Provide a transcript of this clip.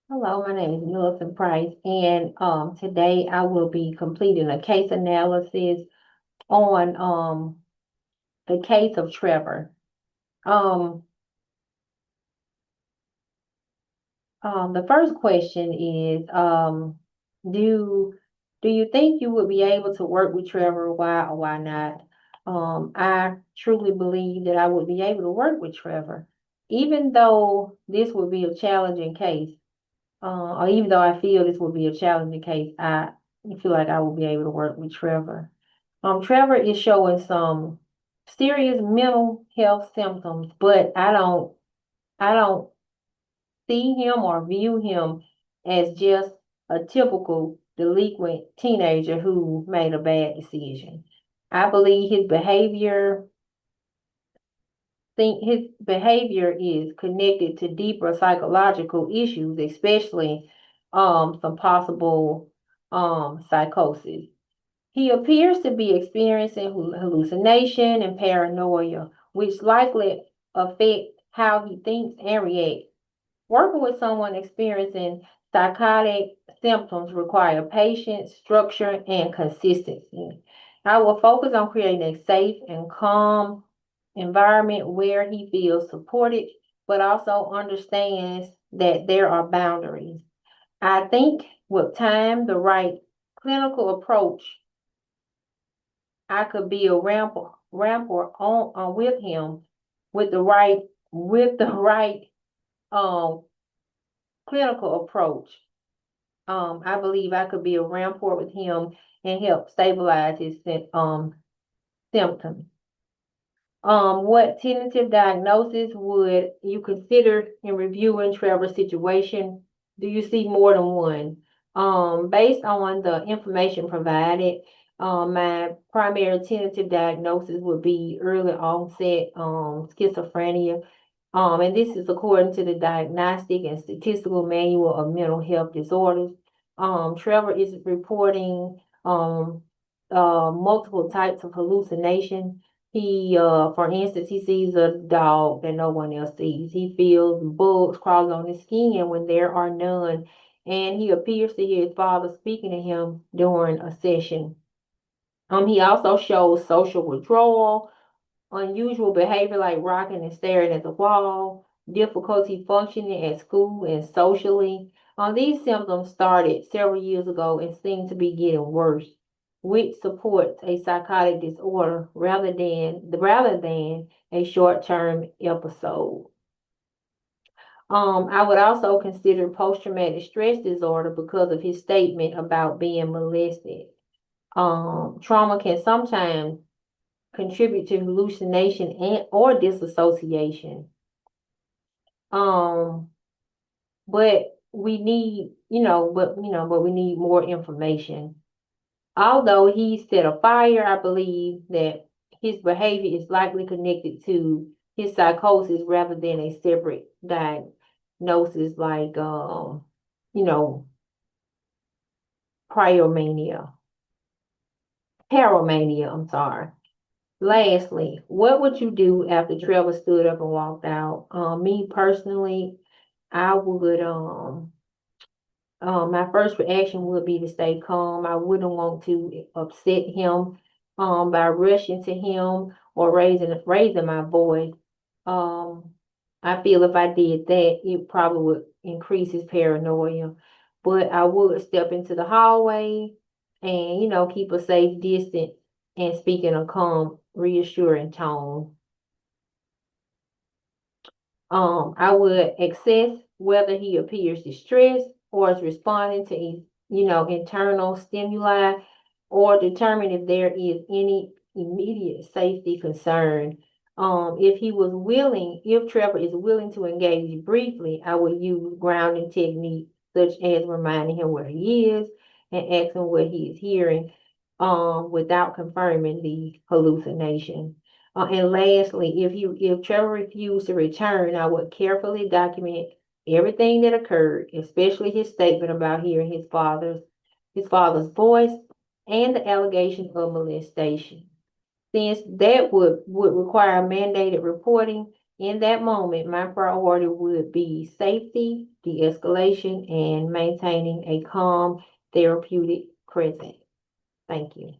Hello, my name is Millicent Price, and today I will be completing a case analysis on the case of Trevor. Um, the first question is, do do you think you would be able to work with Trevor? Why or why not? I truly believe that I would be able to work with Trevor, even though this would be a challenging case. Or even though I feel this will be a challenging case, I feel like I will be able to work with Trevor. Trevor is showing some serious mental health symptoms, but I don't see him or view him as just a typical delinquent teenager who made a bad decision. I believe his behavior is connected to deeper psychological issues, especially some possible psychosis. He appears to be experiencing hallucination and paranoia, which likely affect how he thinks and reacts. Working with someone experiencing psychotic symptoms require patience, structure, and consistency. I will focus on creating a safe and calm environment where he feels supported, but also understands that there are boundaries. I think with time, the right clinical approach, I could be a ramper with him with the right um clinical approach. I believe I could be a rampart with him and help stabilize his symptoms. What tentative diagnosis would you consider in reviewing Trevor's situation? Do you see more than one? Based on the information provided, my primary tentative diagnosis would be early onset schizophrenia. And this is according to the Diagnostic and Statistical Manual of Mental Health Disorders. Trevor is reporting multiple types of hallucination. For instance, he sees a dog that no one else sees. He feels bugs crawling on his skin when there are none. And he appears to hear his father speaking to him during a session. He also shows social withdrawal, unusual behavior like rocking and staring at the wall, difficulty functioning at school and socially. These symptoms started several years ago and seem to be getting worse, which supports a psychotic disorder rather than a short-term episode. I would also consider post-traumatic stress disorder because of his statement about being molested. Trauma can sometimes contribute to hallucination and or disassociation. Um, but we need, but we need more information. Although he set a fire, I believe that his behavior is likely connected to his psychosis rather than a separate diagnosis like you know, pyromania, paromania, I'm sorry. Lastly, what would you do after Trevor stood up and walked out? Me personally, I would my first reaction would be to stay calm. I wouldn't want to upset him by rushing to him or raising my voice. Um I feel if I did that, it probably would increase his paranoia. But I would step into the hallway and, keep a safe distance and speak in a calm, reassuring tone. I would assess whether he appears distressed or is responding to, internal stimuli, or determine if there is any immediate safety concern. If Trevor is willing to engage briefly, I would use grounding techniques such as reminding him where he is and asking what he is hearing, without confirming the hallucination. And lastly, if Trevor refused to return, I would carefully document everything that occurred, especially his statement about hearing his father's voice and the allegation of molestation. Since that would require mandated reporting, In that moment, my priority would be safety, de-escalation, and maintaining a calm, therapeutic presence. Thank you.